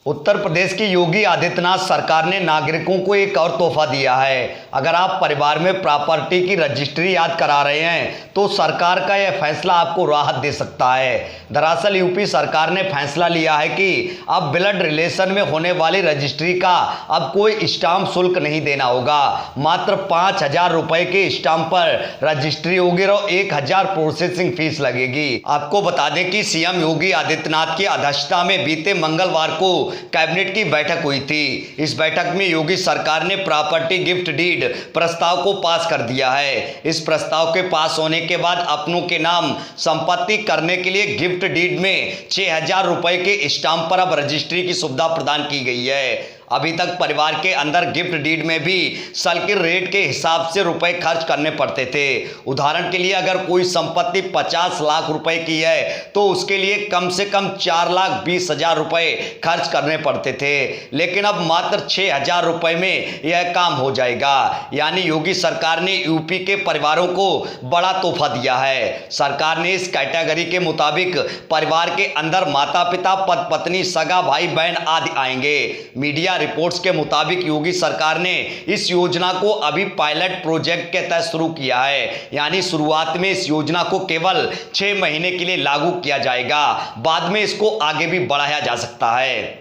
उत्तर प्रदेश की योगी आदित्यनाथ सरकार ने नागरिकों को एक और तोहफा दिया है। अगर आप परिवार में प्रॉपर्टी की रजिस्ट्री याद करा रहे हैं तो सरकार का यह फैसला आपको राहत दे सकता है। दरअसल यूपी सरकार ने फैसला लिया है कि अब ब्लड रिलेशन में होने वाली रजिस्ट्री का अब कोई स्टाम्प शुल्क नहीं देना होगा। मात्र 5,000 रुपए के स्टाम्प पर रजिस्ट्री होगी और 1,000 प्रोसेसिंग फीस लगेगी। आपको बता दें कि सीएम योगी आदित्यनाथ की अध्यक्षता में बीते मंगलवार को कैबिनेट की बैठक हुई थी। इस बैठक में योगी सरकार ने प्रॉपर्टी गिफ्ट डीड प्रस्ताव को पास कर दिया है। इस प्रस्ताव के पास होने के बाद अपनों के नाम संपत्ति करने के लिए गिफ्ट डीड में 6,000 रुपए के स्टाम्प पर अब रजिस्ट्री की सुविधा प्रदान की गई है। अभी तक परिवार के अंदर गिफ्ट डीड में भी सर्किल रेट के हिसाब से रुपए खर्च करने पड़ते थे। उदाहरण के लिए अगर कोई संपत्ति 50 लाख रुपए की है तो उसके लिए कम से कम 4,20,000 रुपए खर्च करने पड़ते थे, लेकिन अब मात्र 6,000 रुपए में यह काम हो जाएगा। यानी योगी सरकार ने यूपी के परिवारों को बड़ा तोहफा दिया है। सरकार ने इस कैटेगरी के मुताबिक परिवार के अंदर माता पिता, पति पत्नी, सगा भाई बहन आदि आएंगे। मीडिया रिपोर्ट्स के मुताबिक योगी सरकार ने इस योजना को अभी पायलट प्रोजेक्ट के तहत शुरू किया है। यानी शुरुआत में इस योजना को केवल 6 महीने के लिए लागू किया जाएगा, बाद में इसको आगे भी बढ़ाया जा सकता है।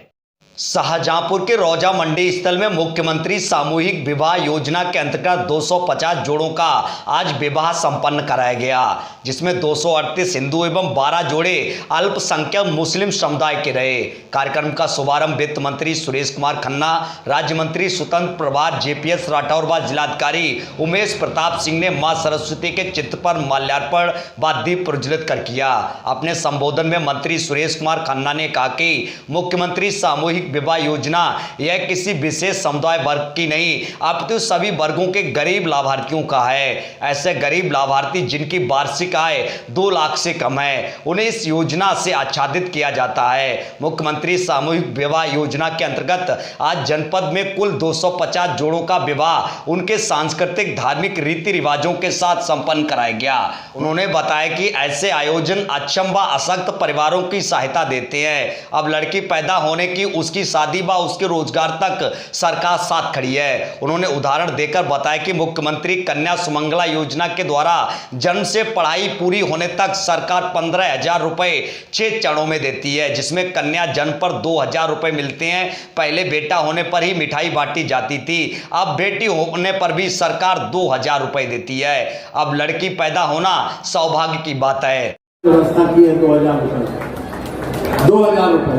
शाहजहांपुर के रौजा मंडी स्थल में मुख्यमंत्री सामूहिक विवाह योजना के अंतर्गत 250 जोड़ों का आज विवाह संपन्न कराया गया, जिसमें 238 हिंदू एवं 12 जोड़े अल्पसंख्यक मुस्लिम समुदाय के रहे। कार्यक्रम का शुभारंभ वित्त मंत्री सुरेश कुमार खन्ना, राज्य मंत्री स्वतंत्र प्रभार जेपीएस राठौर व जिलाधिकारी उमेश प्रताप सिंह ने मां सरस्वती के चित्र पर माल्यार्पण व दीप प्रज्वलित कर किया। अपने संबोधन में मंत्री सुरेश कुमार खन्ना ने कहा कि मुख्यमंत्री सामूहिक विवाह योजना यह किसी विशेष समुदाय वर्ग की नहीं अपितु सभी वर्गों के गरीब लाभार्थियों का है। ऐसे गरीब लाभार्थी जिनकी वार्षिक आय 2 लाख से कम है, उन्हें इस योजना से आच्छादित किया जाता है। मुख्यमंत्री सामूहिक विवाह योजना के अंतर्गत आज जनपद में कुल 250 जोड़ों का विवाह उनके सांस्कृतिक धार्मिक रीति रिवाजों के साथ संपन्न कराया गया। उन्होंने बताया कि ऐसे आयोजन अक्षम व अशक्त परिवारों की सहायता देते हैं। अब लड़की पैदा होने की उसकी शादी व उसके रोजगार तक सरकार साथ खड़ी है। उन्होंने उदाहरण देकर बताया कि मुख्यमंत्री कन्या सुमंगला योजना के द्वारा जन्म से पढ़ाई पूरी होने तक सरकार 15,000 रुपए 6 चरणों में देती है, जिसमें कन्या जन्म पर 2,000 रुपए मिलते हैं। पहले बेटा होने पर ही मिठाई बांटी जाती थी, अब बेटी होने पर भी सरकार 2,000 रुपए देती है। अब लड़की पैदा होना सौभाग्य की बात है। व्यवस्था की है 2,000 रुपए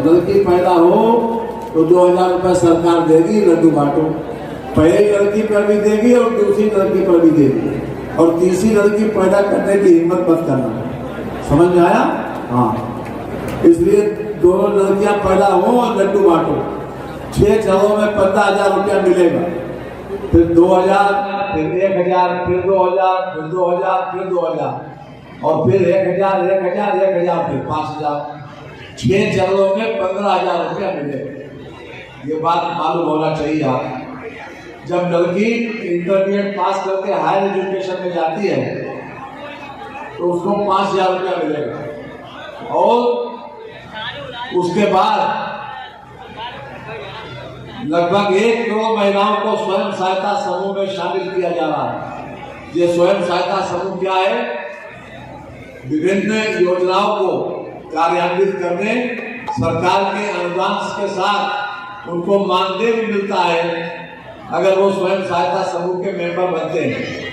लड़की पैदा हो तो 2,000 रुपए सरकार देगी, लड्डू बांटो। पहली लड़की पर भी देगी और दूसरी लड़की पर भी देगी, और तीसरी लड़की पैदा करने की हिम्मत मत करना। समझ में आया? हाँ, इसलिए दोनों लड़कियां पैदा हो और लड्डू बांटो। 6 चरणों में 15,000 रुपया मिलेगा, फिर 2,000, फिर 1,000, फिर 2,000, फिर 2,000, फिर 2,000 और फिर 1,000, 1,000, 1,000, फिर 5,000। 6 चरणों में 15,000 रुपया मिलेगा। ये बात मालूम होना चाहिए आप। जब लड़की इंटरमीडिएट पास करके हायर एजुकेशन में जाती है तो उसको 5,000 रुपया मिलेगा, और उसके बाद लगभग 1 करोड़ महिलाओं को स्वयं सहायता समूह में शामिल किया जा रहा है। ये स्वयं सहायता समूह क्या है? विभिन्न योजनाओं को कार्यान्वित करने सरकार के अनुदान के साथ उनको मानदेय भी मिलता है अगर वो स्वयं सहायता समूह के मेंबर बनते हैं।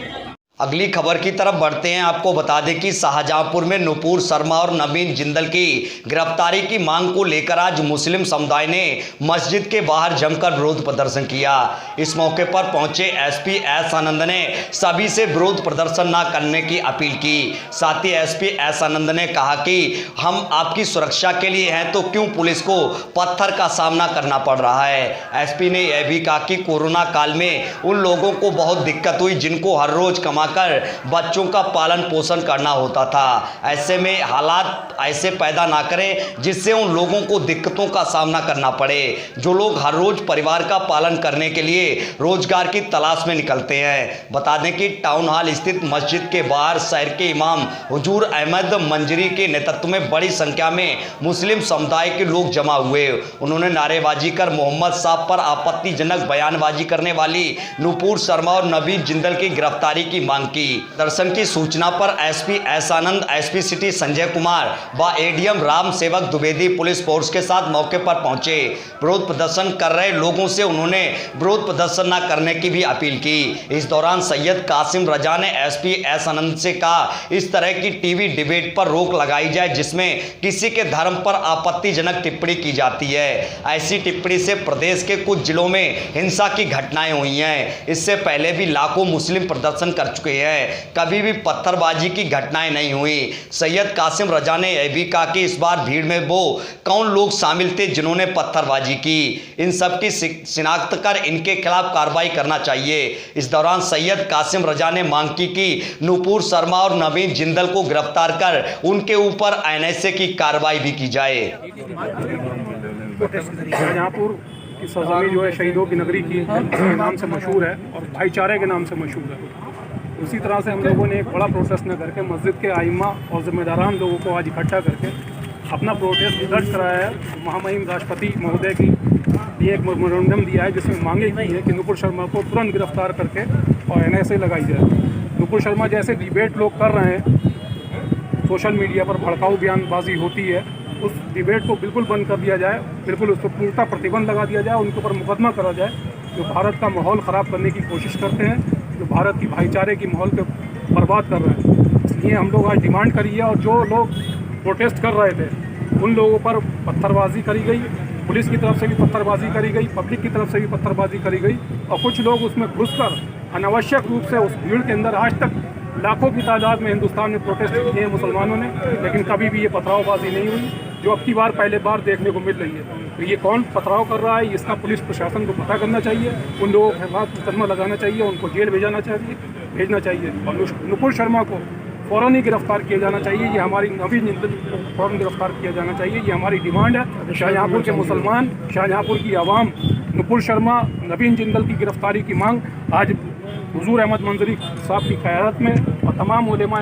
अगली खबर की तरफ बढ़ते हैं। आपको बता दें कि शाहजहांपुर में नुपुर शर्मा और नवीन जिंदल की गिरफ्तारी की मांग को लेकर आज मुस्लिम समुदाय ने मस्जिद के बाहर जमकर विरोध प्रदर्शन किया। इस मौके पर पहुंचे एसपी एस आनंद ने सभी से विरोध प्रदर्शन न करने की अपील की। साथ ही एसपी एस आनंद ने कहा कि हम आपकी सुरक्षा के लिए हैं तो क्यों पुलिस को पत्थर का सामना करना पड़ रहा है। एसपी ने यह भी कहा कि कोरोना काल में उन लोगों को बहुत दिक्कत हुई जिनको हर रोज कमा बनाकर बच्चों का पालन पोषण करना होता था। ऐसे में हालात ऐसे पैदा ना करें जिससे उन लोगों को दिक्कतों का सामना करना पड़े जो लोग हर रोज परिवार का पालन करने के लिए रोजगार की तलाश में निकलते हैं। बता दें कि टाउन हॉल स्थित मस्जिद के बाहर शहर के इमाम हुजूर अहमद मंजरी के नेतृत्व में बड़ी संख्या में मुस्लिम समुदाय के लोग जमा हुए। उन्होंने नारेबाजी कर मोहम्मद साहब पर आपत्तिजनक बयानबाजी करने वाली नुपुर शर्मा और नवीन जिंदल की गिरफ्तारी की मांग की। दर्शन की सूचना पर एसपी एस आनंद, एसपी सिटी संजय कुमार व एडीएम राम सेवक द्विवेदी पुलिस फोर्स के साथ मौके पर पहुंचे। विरोध प्रदर्शन कर रहे लोगों से उन्होंने विरोध प्रदर्शन न करने की भी अपील की। इस दौरान सैयद कासिम रजा ने एसपी एस आनंद से कहा, इस तरह की टीवी डिबेट पर रोक लगाई जाए जिसमें किसी के धर्म पर आपत्तिजनक टिप्पणी की जाती है। ऐसी टिप्पणी से प्रदेश के कुछ जिलों में हिंसा की घटनाएं हुई हैं। इससे पहले भी लाखों मुस्लिम प्रदर्शन कर चुके हैं, कभी भी पत्थरबाजी की घटनाएं नहीं हुई। सैयद कासिम रजा ने यह भी कहा कि इस बार भीड़ में वो कौन लोग शामिल थे जिन्होंने पत्थरबाजी की, इन सब की शिनाख्त कर इनके खिलाफ कार्रवाई करना चाहिए। इस दौरान सैयद कासिम रजा ने मांग की कि नुपुर शर्मा और नवीन जिंदल को गिरफ्तार कर उनके ऊपर एनआईए की कार्रवाई भी की जाए। शाहजहाँपुर की सरजमी जो है शहीदों की नगरी की के नाम से मशहूर है और भाईचारे के नाम से मशहूर है। उसी तरह से हम लोगों ने एक बड़ा प्रोटेस्ट न करके मस्जिद के आइम्मा और जिम्मेदारान लोगों को आज इकट्ठा करके अपना प्रोटेस्ट दर्ज कराया है। महामहिम राष्ट्रपति महोदय की ये एक मेमोरेंडम दिया है जिसमें मांगे की है कि नुपुर शर्मा को तुरंत गिरफ्तार करके और एनआईए लगाई जाए। नुपुर शर्मा जैसे डिबेट लोग कर रहे हैं, सोशल मीडिया पर भड़काऊ बयानबाजी होती है, उस डिबेट को बिल्कुल बंद कर दिया जाए, बिल्कुल उस पर पूर्णतः प्रतिबंध लगा दिया जाए, उनके ऊपर मुकदमा करा जाए जो भारत का माहौल ख़राब करने की कोशिश करते हैं, जो भारत की भाईचारे की माहौल को बर्बाद कर रहे हैं। इसलिए हम लोग आज डिमांड करी है और जो लोग प्रोटेस्ट कर रहे थे उन लोगों पर पत्थरबाजी करी गई, पुलिस की तरफ से भी पत्थरबाजी करी गई, पब्लिक की तरफ से भी पत्थरबाजी करी गई और कुछ लोग उसमें घुसकर अनावश्यक रूप से उस भीड़ के अंदर आज तक लाखों की तादाद में हिंदुस्तान में प्रोटेस्ट किए हैं मुसलमानों ने, लेकिन कभी भी ये पथरावबाजी नहीं हुई जो अब की बार पहले बार देखने को मिल रही है। तो ये कौन पथराव कर रहा है इसका पुलिस प्रशासन को पता करना चाहिए, उन लोगों के खिलाफ मुकदमा लगाना चाहिए, उनको जेल भेजना चाहिए और नुपुर शर्मा को फ़ौरन ही गिरफ्तार किया जाना चाहिए। ये हमारी नवीन जिंदल को फ़ौरन गिरफ्तार किया जाना चाहिए, ये हमारी डिमांड है। शाहजहाँपुर के मुसलमान, शाहजहाँपुर की आवाम नुपुर शर्मा, नवीन जिंदल की गिरफ्तारी की मांग आज हुजूर अहमद मंजरी साहब की क़यादत में और तमाम उलेमा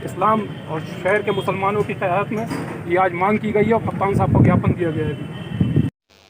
इस्लाम और शहर के मुसलमानों की क़यादत में ये आज मांग की गई है और कप्तान साहब को ज्ञापन दिया गया है।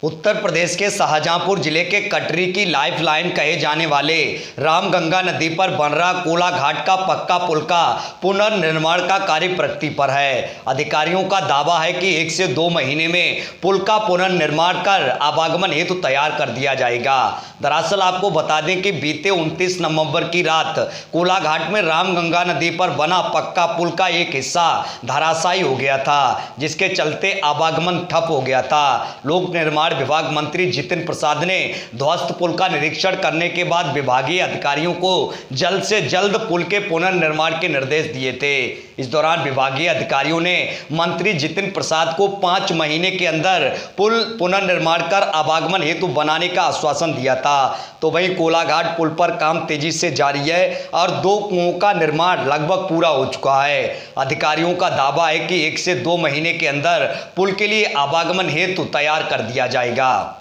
उत्तर प्रदेश के शाहजहाँपुर जिले के कटरी की लाइफ लाइन कहे जाने वाले रामगंगा नदी पर बन रहा कोला घाट का पक्का पुल का पुनर्निर्माण का कार्य प्रगति पर है। अधिकारियों का दावा है कि 1 से 2 महीने में पुल का पुनर्निर्माण कर आवागमन हेतु तैयार कर दिया जाएगा। दरअसल आपको बता दें कि बीते 29 नवंबर की रात कोला घाट में रामगंगा नदी पर बना पक्का पुल का एक हिस्सा धराशायी हो गया था, जिसके चलते आवागमन ठप हो गया था। लोक निर्माण विभाग मंत्री जितिन प्रसाद ने ध्वस्त पुल का निरीक्षण करने के बाद विभागीय अधिकारियों को जल्द से जल्द पुल के पुनर्निर्माण के निर्देश दिए थे। इस दौरान विभागीय अधिकारियों ने मंत्री जितिन प्रसाद को 5 महीने के अंदर पुल पुनर्निर्माण कर आवागमन हेतु बनाने का आश्वासन दिया था। तो वहीं कोलाघाट पुल पर काम तेजी से जारी है और 2 कुओं का निर्माण लगभग पूरा हो चुका है। अधिकारियों का दावा है कि 1 से 2 महीने के अंदर पुल के लिए आवागमन हेतु तैयार कर दिया जाएगा।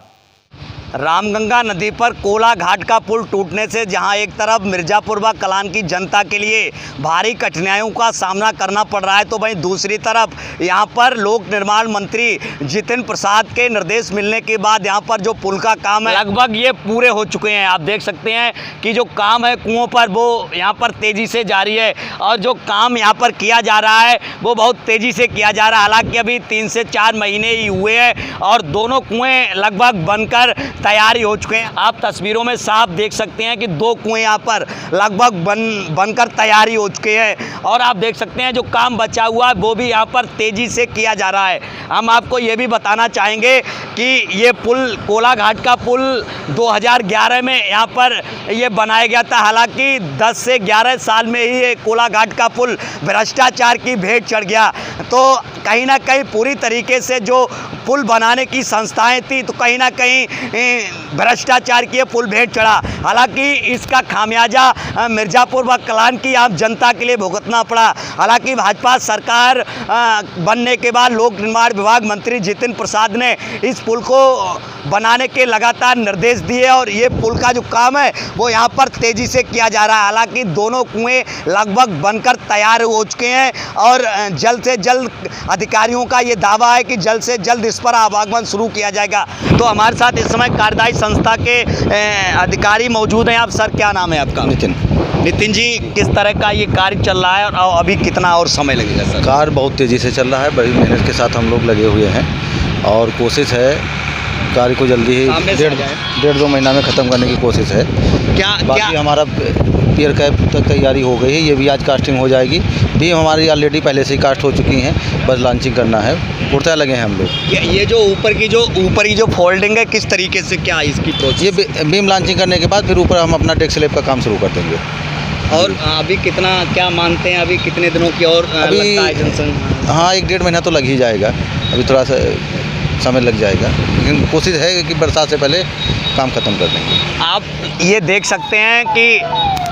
रामगंगा नदी पर कोला घाट का पुल टूटने से जहां एक तरफ मिर्ज़ापुर व कलान की जनता के लिए भारी कठिनाइयों का सामना करना पड़ रहा है, तो वहीं दूसरी तरफ यहां पर लोक निर्माण मंत्री जितिन प्रसाद के निर्देश मिलने के बाद यहां पर जो पुल का काम है लगभग ये पूरे हो चुके हैं। आप देख सकते हैं कि जो काम है कुओं पर वो यहाँ पर तेज़ी से जारी है और जो काम यहाँ पर किया जा रहा है वो बहुत तेज़ी से किया जा रहा है। हालाँकि अभी 3 से 4 महीने ही हुए हैं और दोनों कुएँ लगभग बनकर तैयारी हो चुके हैं। आप तस्वीरों में साफ देख सकते हैं कि 2 कुएं यहाँ पर लगभग बनकर तैयारी हो चुके हैं और आप देख सकते हैं जो काम बचा हुआ है वो भी यहाँ पर तेज़ी से किया जा रहा है। हम आपको ये भी बताना चाहेंगे कि ये पुल कोला घाट का पुल 2011 में यहाँ पर ये बनाया गया था। हालांकि 10 से 11 साल में ही ये कोला घाट का पुल भ्रष्टाचार की भेंट चढ़ गया, तो कहीं ना कहीं पूरी तरीके से जो पुल बनाने की संस्थाएं थी तो कहीं ना कहीं भ्रष्टाचार की पुल भेंट चढ़ा। हालांकि इसका खामियाजा मिर्ज़ापुर व कलान की आम जनता के लिए भुगतना पड़ा। हालांकि भाजपा सरकार बनने के बाद लोक निर्माण विभाग मंत्री जितिन प्रसाद ने इस पुल को बनाने के लगातार निर्देश दिए और ये पुल का जो काम है वो यहाँ पर तेज़ी से किया जा रहा है। हालांकि दोनों कुएं लगभग बनकर तैयार हो चुके हैं और जल्द से जल्द अधिकारियों का ये दावा है कि जल्द से जल्द इस पर आवागमन शुरू किया जाएगा। तो हमारे साथ इस समय कार्यदायी संस्था के अधिकारी मौजूद हैं। आप सर, क्या नाम है आपका? नितिन जी, किस तरह का ये कार्य चल रहा है और अभी कितना और समय लगेगा सर? कार्य बहुत तेज़ी से चल रहा है, बड़ी मेहनत के साथ हम लोग लगे हुए हैं और कोशिश है कार्य को जल्दी ही डेढ़ दो महीना में ख़त्म करने की कोशिश है। बाकी हमारा पियर कैप तक तैयारी हो गई है, ये भी आज कास्टिंग हो जाएगी। बीम हमारी ऑलरेडी पहले से ही कास्ट हो चुकी हैं, बस लॉन्चिंग करना है। पुरता लगे हैं हम लोग। ये जो ऊपरी जो फोल्डिंग है, किस तरीके से क्या इसकी प्रोसेस? ये बीम लॉन्चिंग करने के बाद फिर ऊपर हम अपना डेक स्लैब का काम शुरू कर देंगे। और अभी कितना क्या मानते हैं, अभी कितने दिनों की और लगता है? हाँ, 1-1.5 महीना तो लग ही जाएगा, अभी थोड़ा सा समय लग जाएगा, लेकिन कोशिश है कि बरसात से पहले काम खत्म कर देंगे। आप ये देख सकते हैं कि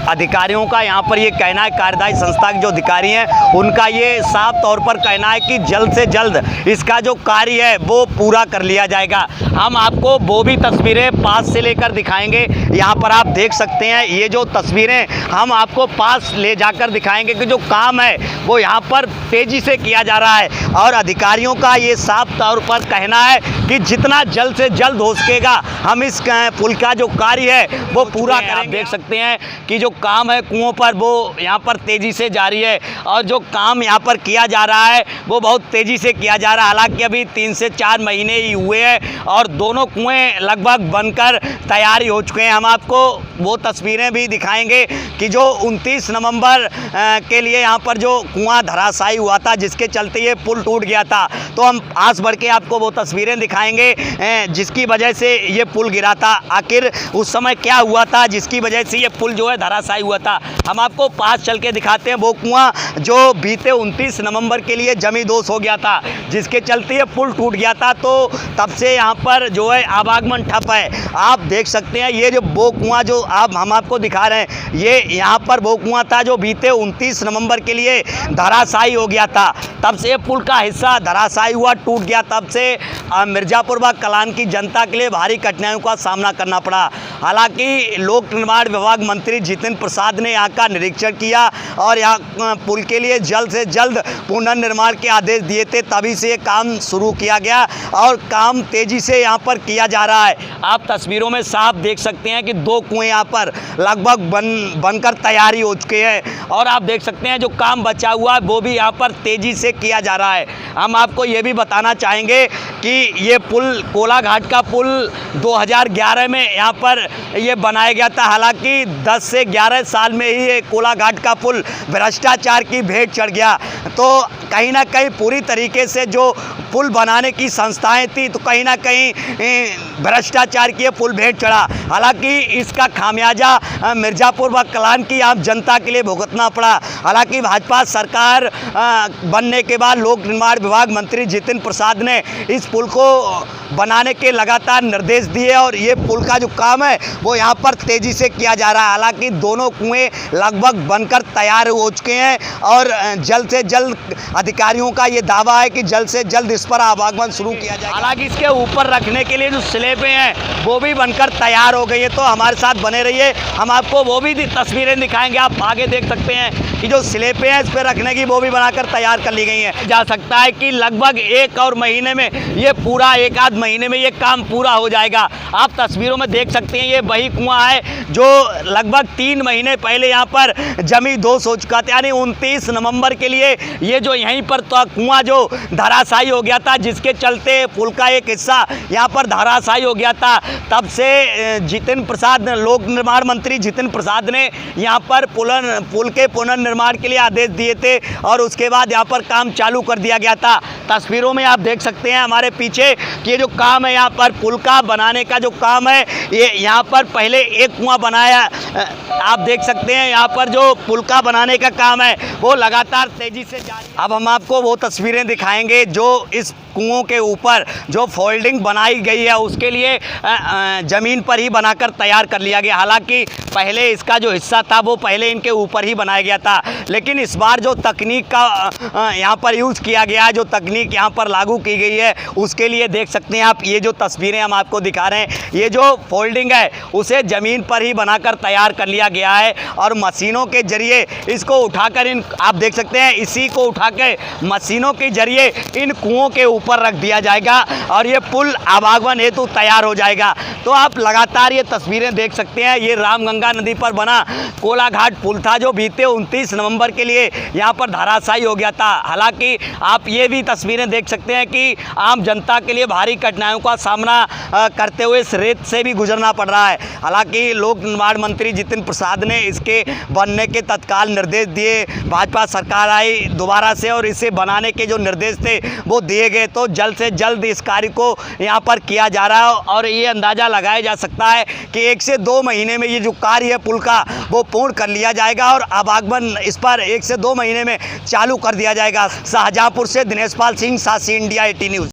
अधिकारियों का यहाँ पर ये कहना है, कार्यदायी संस्था के जो अधिकारी हैं उनका ये साफ तौर पर कहना है कि जल्द से जल्द इसका जो कार्य है वो पूरा कर लिया जाएगा। हम आपको वो भी तस्वीरें पास से लेकर दिखाएंगे। यहाँ पर आप देख सकते हैं, ये जो तस्वीरें हम आपको पास ले जाकर दिखाएंगे कि जो काम है वो यहाँ पर तेज़ी से किया जा रहा है और अधिकारियों का ये साफ तौर पर कहना है कि जितना जल्द से जल्द हो सकेगा हम इस पुल का जो कार्य है वो पूरा करेंगे। आप देख सकते हैं कि जो काम है कुओं पर वो यहाँ पर तेज़ी से जारी है और जो काम यहाँ पर किया जा रहा है वो बहुत तेज़ी से किया जा रहा है। हालांकि अभी 3 से 4 महीने ही हुए हैं और दोनों कुएं लगभग बनकर तैयारी हो चुके हैं। हम आपको वो तस्वीरें भी दिखाएंगे कि जो 29 नवंबर के लिए यहाँ पर जो कुआं धराशायी हुआ था, जिसके चलते ये पुल टूट गया था, तो हम आस बढ़ के आपको वो तस्वीरें दिखाएंगे जिसकी वजह से ये पुल गिरा था। आखिर उस समय क्या हुआ था जिसकी वजह से ये पुल जो है धराशायी हुआ था, हम आपको पास चल के दिखाते हैं। वो कुआं जो बीते 29 नवंबर के लिए जमी दोष हो गया था, जिसके चलते ये पुल टूट गया था, तो तब से यहाँ पर जो है आवागमन ठप है। आप देख सकते हैं ये जो वो कुआं जो हम आपको दिखा रहे हैं, ये यहाँ पर वो कुआं था जो बीते 29 नवंबर के लिए धराशायी हो गया था। तब से पुल का हिस्सा धराशायी हुआ, टूट गया। तब से मिर्ज़ापुर व कलान की जनता के लिए भारी कठिनाइयों का सामना करना पड़ा। हालांकि लोक निर्माण विभाग मंत्री जितिन प्रसाद ने यहाँ का निरीक्षण किया और यहाँ पुल के लिए जल्द से जल्द पुनर्निर्माण के आदेश दिए थे, तभी से ये काम शुरू किया गया और काम तेज़ी से यहाँ पर किया जा रहा है। आप तस्वीरों में साफ देख सकते हैं कि 2 कुएं यहाँ पर लगभग बनकर तैयारी हो चुके हैं और आप देख सकते हैं जो काम बचा हुआ है वो भी यहाँ पर तेज़ी से किया जा रहा है। हम आपको ये भी बताना चाहेंगे कि ये पुल कोलाघाट का पुल 2011 में यहाँ पर ये बनाया गया था। हालांकि 10 से 11 साल में ही ये कोलाघाट का पुल भ्रष्टाचार की भेंट चढ़ गया, तो कहीं ना कहीं पूरी तरीके से जो पुल बनाने की संस्थाएं थी तो कहीं ना कहीं भ्रष्टाचार की पुल भेंट चढ़ा। हालांकि इसका खामियाजा मिर्ज़ापुर व कलान की आम जनता के लिए भुगतना पड़ा। हालांकि भाजपा सरकार बनने के बाद लोक निर्माण विभाग मंत्री जितिन प्रसाद ने इस पुल को बनाने के लगातार निर्देश दिए और ये पुल का जो काम है वो यहाँ पर तेज़ी से किया जा रहा है। हालांकि दोनों कुएं लगभग बनकर तैयार हो चुके हैं और जल्द से जल्द अधिकारियों का ये दावा है कि जल्द से जल्द इस पर आवागमन शुरू किया जाएगा। हालांकि इसके ऊपर रखने के लिए जो स्लैबें हैं वो भी बनकर तैयार हो गई है, तो हमारे साथ बने रहिए, हम आपको वो भी तस्वीरें दिखाएंगे। आप आगे देख सकते हैं कि जो स्लैबें हैं इस पर रखने की वो भी बनाकर तैयार कर ली गई हैं। जा सकता है कि लगभग 1 और महीने में ये पूरा 1 आध महीने में ये काम पूरा हो जाएगा। आप तस्वीरों में देख सकते हैं ये वही कुआं है जो लगभग 3 महीने पहले यहाँ पर जमी दोष हो चुका था, यानी 29 नवंबर के लिए ये जो यहीं पर कुआं जो धराशायी हो गया था, जिसके चलते पुल का एक हिस्सा यहाँ पर धराशायी हो गया था। तब से जितिन प्रसाद, लोक निर्माण मंत्री जितिन प्रसाद ने यहाँ पर पुल के पुनर्निर्माण के लिए आदेश दिए थे और उसके बाद यहाँ पर काम चालू कर दिया गया था। तस्वीरों में आप देख सकते हैं हमारे हमारे पीछे कि ये जो काम है यहाँ पर पुल का बनाने का जो काम है, ये यहाँ पर पहले एक कुआं बनाया, आप देख सकते हैं यहाँ पर जो पुल का बनाने का काम है वो लगातार तेजी से जारी है। अब हम आपको वो तस्वीरें दिखाएंगे जो इस कुओं के ऊपर जो फोल्डिंग बनाई गई है उसके लिए ज़मीन पर ही बनाकर तैयार कर लिया गया। हालांकि पहले इसका जो हिस्सा था वो पहले इनके ऊपर ही बनाया गया था, लेकिन इस बार जो तकनीक का यहाँ पर यूज़ किया गया है, जो तकनीक यहाँ पर लागू की गई है, उसके लिए देख सकते हैं आप ये जो तस्वीरें हम आपको दिखा रहे हैं, ये जो फोल्डिंग है उसे ज़मीन पर ही बनाकर तैयार कर लिया गया है और मशीनों के जरिए इसको उठाकर आप देख सकते हैं इसी को उठा के मशीनों के जरिए इन कुओं के ऊपर रख दिया जाएगा और ये पुल आवागमन हेतु तैयार हो जाएगा। तो आप लगातार ये तस्वीरें देख सकते हैं, ये रामगंगा नदी पर बना कोलाघाट पुल था जो बीते 29 नवंबर के लिए यहाँ पर धराशायी हो गया था। हालांकि आप ये भी तस्वीरें देख सकते हैं कि आम जनता के लिए भारी कठिनाइयों का सामना करते हुए इस रेत से भी गुजरना पड़ रहा है। हालांकि लोक निर्माण मंत्री जितिन प्रसाद ने इसके बनने के तत्काल निर्देश दिए, भाजपा सरकार आई दोबारा से और इसे बनाने के जो निर्देश थे वो दिए गए, तो जल्द से जल्द इस कार्य को यहाँ पर किया जा रहा है और ये अंदाज़ा लगाया जा सकता है कि 1 से 2 महीने में ये जो कार्य है पुल का वो पूर्ण कर लिया जाएगा और आवागमन इस पर 1 से 2 महीने में चालू कर दिया जाएगा। शाहजहाँपुर से दिनेश पाल सिंह, सासी इंडिया 18 न्यूज़।